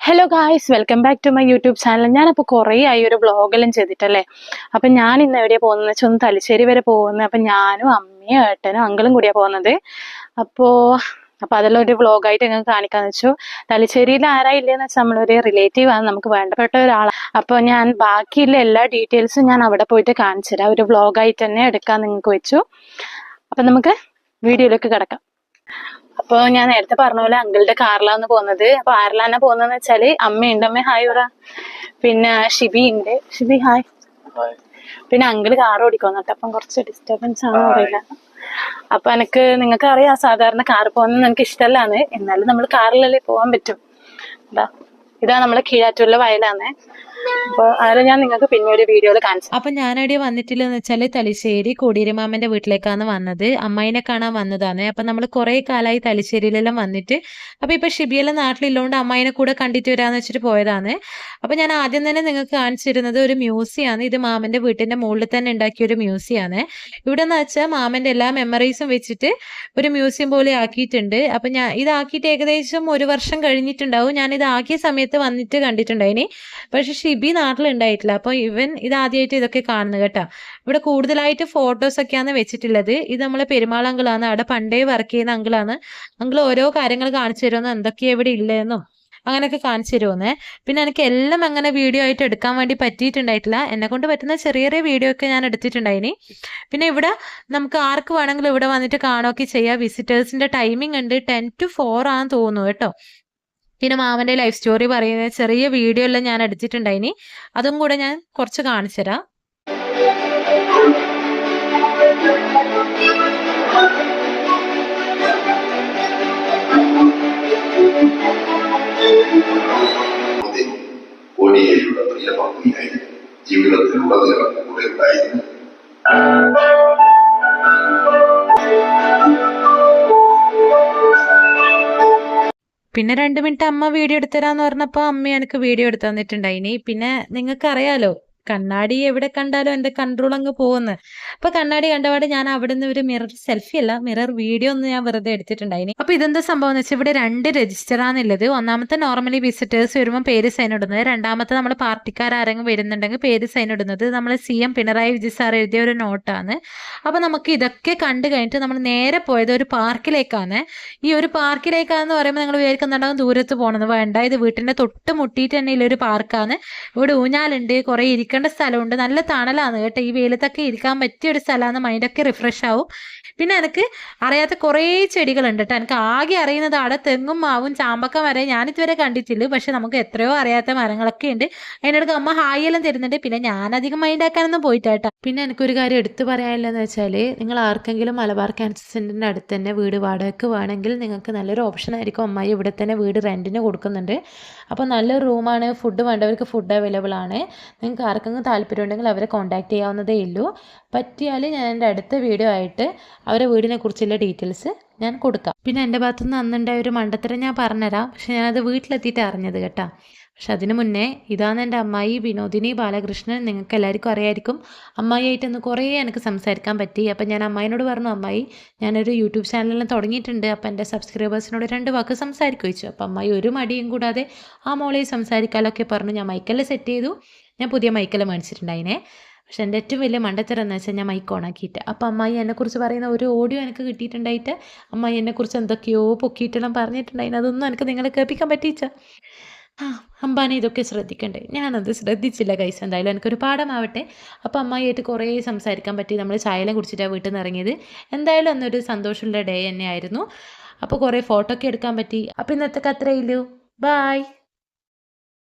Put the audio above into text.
Hello guys, welcome back to my YouTube channel. ഞാനപ്പോൾ കുറേ ആയി ഒരു വ്ളോഗെല്ലാം ചെയ്തിട്ടല്ലേ. അപ്പം ഞാൻ ഇന്ന് എവിടെയാണ് പോകുന്നത് വെച്ചാൽ ഒന്ന് തലശ്ശേരി വരെ പോകുന്നത്. അപ്പം ഞാനും അമ്മയും ഏട്ടനും അങ്കിളും കൂടിയാണ് പോകുന്നത്. അപ്പോൾ അതെല്ലാം ഒരു വ്ളോഗായിട്ട് ഞങ്ങൾക്ക് കാണിക്കാന്ന് വെച്ചു. തലശ്ശേരിയിൽ ആരായില്ലെന്ന് വെച്ചാൽ നമ്മളൊരു റിലേറ്റീവ് ആണ്, നമുക്ക് വേണ്ടപ്പെട്ട ഒരാളാണ്. അപ്പോൾ ഞാൻ ബാക്കിയുള്ള എല്ലാ ഡീറ്റെയിൽസും ഞാൻ അവിടെ പോയിട്ട് കാണിച്ചു തരാം. ഒരു വ്ളോഗായിട്ട് തന്നെ എടുക്കാൻ നിങ്ങൾക്ക് വെച്ചു. അപ്പം നമുക്ക് വീഡിയോയിലേക്ക് കിടക്കാം. അപ്പോൾ ഞാൻ നേരത്തെ പറഞ്ഞ പോലെ അങ്കിളുടെ കാറിലാണ് പോകുന്നത്. അപ്പോൾ ആരിലാണ് പോകുന്നതെന്ന് വെച്ചാല് അമ്മയുണ്ട്. അമ്മ ഹായ് പറ. പിന്നെ ഷിബി ഉണ്ട്. ഷിബി ഹായ്. പിന്നെ അങ്കിള് കാർ ഓടിക്കുന്നു കേട്ടോ. അപ്പം കുറച്ച് ഡിസ്റ്റർബൻസ് ആണെന്ന് അറിയില്ല. അപ്പൊ നിങ്ങൾക്ക് അറിയാം, സാധാരണ കാർ പോകുന്നത് എനിക്ക് ഇഷ്ടമല്ലാന്ന്. എന്നാലും നമ്മൾ കാറിലല്ലേ പോകാൻ പറ്റും. ഇതാ നമ്മളെ കീഴാറ്റൂരിലെ വയലാണ്. അപ്പോൾ അത് ഞാൻ നിങ്ങൾക്ക് പിന്നെ ഒരു വീഡിയോയിൽ കാണിച്ചു. അപ്പൊ ഞാനവിടെ വന്നിട്ടില്ലെന്ന് വെച്ചാല് തലശ്ശേരി കോടിയേരിമാമന്റെ വീട്ടിലേക്കാണ് വന്നത്. അമ്മായിനെ കാണാൻ വന്നതാണ്. അപ്പൊ നമ്മൾ കുറെ കാലമായി തലശ്ശേരിയിലെല്ലാം വന്നിട്ട്. അപ്പൊ ഇപ്പൊ ഷിബിയെല്ലാം നാട്ടിലുള്ളതുകൊണ്ട് അമ്മായിനെ കൂടെ കണ്ടിട്ട് വരാന്ന് വെച്ചിട്ട് പോയതാണ്. അപ്പൊ ഞാൻ ആദ്യം തന്നെ നിങ്ങൾക്ക് കാണിച്ചിരുന്നത് ഒരു മ്യൂസിയം ആണ്. ഇത് മാമന്റെ വീട്ടിന്റെ മുകളിൽ തന്നെ ഉണ്ടാക്കിയ ഒരു മ്യൂസിയം ആണ്. ഇവിടെ എന്ന് വെച്ചാൽ മാമന്റെ എല്ലാ മെമ്മറീസും വെച്ചിട്ട് ഒരു മ്യൂസിയം പോലെ ആക്കിയിട്ടുണ്ട്. അപ്പൊ ഞാൻ ഇതാക്കിയിട്ട് ഏകദേശം 1 വർഷം കഴിഞ്ഞിട്ടുണ്ടാവും. ഞാൻ ഇതാക്കിയ സമയത്ത് വന്നിട്ട് കണ്ടിട്ടുണ്ടായിനി. പക്ഷെ ഷിബി നാട്ടിലുണ്ടായിട്ടില്ല. അപ്പോൾ ഇവൻ ഇതാദ്യമായിട്ട് ഇതൊക്കെ കാണുന്നത് കേട്ടോ. ഇവിടെ കൂടുതലായിട്ട് ഫോട്ടോസ് ഒക്കെയാണ് വെച്ചിട്ടുള്ളത്. ഇത് നമ്മളെ പെരുമാൾ അങ്കിളാണ്. അവിടെ പണ്ടേ വർക്ക് ചെയ്യുന്ന അങ്കിളാണ്. അങ്കിൾ ഓരോ കാര്യങ്ങൾ കാണിച്ചു തരുമെന്നും എന്തൊക്കെയാ ഇവിടെ ഇല്ലെന്നും അങ്ങനെയൊക്കെ കാണിച്ചു തരുമെന്നേ. പിന്നെ എനിക്ക് എല്ലാം അങ്ങനെ വീഡിയോ ആയിട്ട് എടുക്കാൻ വേണ്ടി പറ്റിയിട്ടുണ്ടായിട്ടില്ല. എന്നെ കൊണ്ട് പറ്റുന്ന ചെറിയ ചെറിയ വീഡിയോ ഒക്കെ ഞാൻ എടുത്തിട്ടുണ്ടായിനി. പിന്നെ ഇവിടെ നമുക്ക് ആർക്ക് വേണമെങ്കിലും ഇവിടെ വന്നിട്ട് കാണുകയൊക്കെ ചെയ്യാം. വിസിറ്റേഴ്സിന്റെ ടൈമിംഗ് ഉണ്ട് 10 to 4 ആണെന്ന് തോന്നുന്നു കേട്ടോ. പിന്നെ മാമന്റെ ലൈഫ് സ്റ്റോറി പറയുന്ന ചെറിയ വീഡിയോ എല്ലാം ഞാൻ എടുത്തിട്ടുണ്ടായിനി. അതും കൂടെ ഞാൻ കുറച്ച് കാണിച്ചു തരാം. ജീവിതത്തിലുടനീളം കൂടെ ഉണ്ടായിരുന്നു. പിന്നെ 2 മിനിറ്റ് അമ്മ വീഡിയോ എടുത്തരാന്ന് പറഞ്ഞപ്പോൾ അമ്മ എനിക്ക് വീഡിയോ എടുത്തു തന്നിട്ടുണ്ടായിനി. പിന്നെ നിങ്ങൾക്ക് അറിയാലോ, കണ്ണാടി എവിടെ കണ്ടാലും എൻ്റെ കൺട്രോൾ അങ്ങ് പോകുന്നു. അപ്പൊ കണ്ണാടി കണ്ടപാട് ഞാൻ അവിടെ നിന്ന് ഒരു മിറർ സെൽഫി അല്ല, മിറർ വീഡിയോ ഒന്ന് ഞാൻ വെറുതെ എടുത്തിട്ടുണ്ടായിനി. അപ്പൊ ഇതെന്താ സംഭവം എന്ന് വെച്ചാൽ ഇവിടെ 2 രജിസ്റ്ററാണുള്ളത്. ഒന്നാമത്തെ നോർമലി വിസിറ്റേഴ്സ് വരുമ്പോൾ പേര് സൈൻ ഇടുന്നത്. രണ്ടാമത്തെ നമ്മൾ പാർട്ടിക്കാർ ആരെങ്കിലും വരുന്നുണ്ടെങ്കിൽ പേര് സൈൻ ഇടുന്നത്. നമ്മൾ CM പിണറായി വിജയൻ സാർ എഴുതിയ ഒരു നോട്ടാണ്. അപ്പൊ നമുക്ക് ഇതൊക്കെ കണ്ടു കഴിഞ്ഞിട്ട് നമ്മൾ നേരെ പോയത് ഒരു പാർക്കിലേക്കാണ്. ഈ ഒരു പാർക്കിലേക്കാന്ന് പറയുമ്പോൾ നിങ്ങൾ വിചാരിക്കുന്നുണ്ടാകും ദൂരത്ത് പോകണമെന്ന്. വേണ്ട, ഇത് വീട്ടിന്റെ തൊട്ട് മുട്ടിയിട്ട് തന്നെ ഒരു പാർക്കാണ്. ഇവിടെ ഊഞ്ഞാലുണ്ട്, കുറെ ഇരിക്കേണ്ട സ്ഥലമുണ്ട്, നല്ല തണലാണ് കേട്ടോ. ഈ വെയിലത്തൊക്കെ ഇരിക്കാൻ പറ്റിയ ഒരു സ്ഥലമാണ്. മൈൻഡൊക്കെ റിഫ്രഷ് ആവും. പിന്നെ എനിക്ക് അറിയാത്ത കുറേ ചെടികളുണ്ട് കേട്ടോ. എനിക്ക് ആകെ അറിയുന്നത് അവിടെ തെങ്ങും മാവും ചാമ്പക്ക വരെ ഞാനിതുവരെ കണ്ടിട്ടില്ല. പക്ഷെ നമുക്ക് എത്രയോ അറിയാത്ത മരങ്ങളൊക്കെ ഉണ്ട്. അതിനിടയ്ക്ക് അമ്മ ഹായ് എല്ലാം തരുന്നുണ്ട്. പിന്നെ ഞാനധികം മൈൻഡാക്കാനൊന്നും പോയിട്ടാട്ടോ. പിന്നെ എനിക്കൊരു കാര്യം എടുത്തു പറയാനില്ലെന്ന് വെച്ചാൽ, നിങ്ങൾ ആർക്കെങ്കിലും മലബാർ ക്യാൻസർ സെൻ്ററിൻ്റെ അടുത്ത് തന്നെ വീട് വാടകയ്ക്ക് വേണമെങ്കിൽ നിങ്ങൾക്ക് നല്ലൊരു ഓപ്ഷൻ ആയിരിക്കും. അമ്മായി ഇവിടെ തന്നെ വീട് റെൻറ്റിന് കൊടുക്കുന്നുണ്ട്. അപ്പോൾ നല്ലൊരു റൂമാണ്. ഫുഡ് വേണ്ടവർക്ക് ഫുഡ് അവൈലബിൾ ആണ്. നിങ്ങൾക്ക് ആർക്കെങ്കിലും താല്പര്യം ഉണ്ടെങ്കിൽ അവരെ കോൺടാക്ട് ചെയ്യാവുന്നതേ ഉള്ളൂ. പറ്റിയാൽ ഞാൻ എൻ്റെ അടുത്ത വീഡിയോ ആയിട്ട് അവരെ വീടിനെ കുറിച്ചുള്ള ഡീറ്റെയിൽസ് ഞാൻ കൊടുക്കാം. പിന്നെ എൻ്റെ ഭാഗത്തുനിന്ന് അന്നുണ്ടായ ഒരു മണ്ടത്തരം ഞാൻ പറഞ്ഞുതരാം. പക്ഷെ ഞാനത് വീട്ടിലെത്തിയിട്ട് അറിഞ്ഞത് കേട്ടോ. പക്ഷെ അതിന് മുന്നേ ഇതാണ് എൻ്റെ അമ്മായി വിനോദിനി ബാലകൃഷ്ണൻ. നിങ്ങൾക്ക് എല്ലാവർക്കും അറിയായിരിക്കും. അമ്മായിയായിട്ടൊന്ന് കുറേ എനിക്ക് സംസാരിക്കാൻ പറ്റി. അപ്പം ഞാൻ അമ്മായിനോട് പറഞ്ഞു, അമ്മായി ഞാനൊരു യൂട്യൂബ് ചാനലെല്ലാം തുടങ്ങിയിട്ടുണ്ട്. അപ്പം എൻ്റെ സബ്സ്ക്രൈബേഴ്സിനോട് 2 വാക്ക് സംസാരിക്കുക വെച്ചു. അപ്പം അമ്മായി ഒരു മടിയും കൂടാതെ ആ മോളെ സംസാരിക്കാനൊക്കെ പറഞ്ഞു. ഞാൻ മൈക്കെല്ലാം സെറ്റ് ചെയ്തു. ഞാൻ പുതിയ മൈക്കെല്ലാം മേടിച്ചിട്ടുണ്ടായിനെ. പക്ഷെ എൻ്റെ ഏറ്റവും വലിയ മണ്ടത്തരം എന്ന് വെച്ചാൽ ഞാൻ മൈക്ക് ഓണാക്കിയിട്ട്. അപ്പോൾ അമ്മായി എന്നെക്കുറിച്ച് പറയുന്ന ഒരു ഓഡിയോ എനിക്ക് കിട്ടിയിട്ടുണ്ടായിട്ട് അമ്മായി എന്നെക്കുറിച്ച് എന്തൊക്കെയോ പൊക്കിയിട്ടെല്ലാം പറഞ്ഞിട്ടുണ്ടായിരുന്നു. അതൊന്നും എനിക്ക് നിങ്ങളെ കേൾപ്പിക്കാൻ പറ്റിയിച്ച. അമ്പാനെ ഇതൊക്കെ ശ്രദ്ധിക്കണ്ടേ. ഞാനത് ശ്രദ്ധിച്ചില്ല ഗൈസ്. എന്തായാലും എനിക്കൊരു പാഠമാവട്ടെ. അപ്പോൾ അമ്മായിയായിട്ട് കുറേ സംസാരിക്കാൻ പറ്റി. നമ്മൾ ചായയെല്ലാം കുടിച്ചിട്ടാണ് വീട്ടിൽ നിന്ന് ഇറങ്ങിയത്. എന്തായാലും അന്നൊരു സന്തോഷമുള്ള ഡേ തന്നെയായിരുന്നു. അപ്പോൾ കുറേ ഫോട്ടോ ഒക്കെ എടുക്കാൻ പറ്റി. അപ്പോൾ ഇന്നത്തെ അത്രയേ ഉള്ളൂ. ബായ്.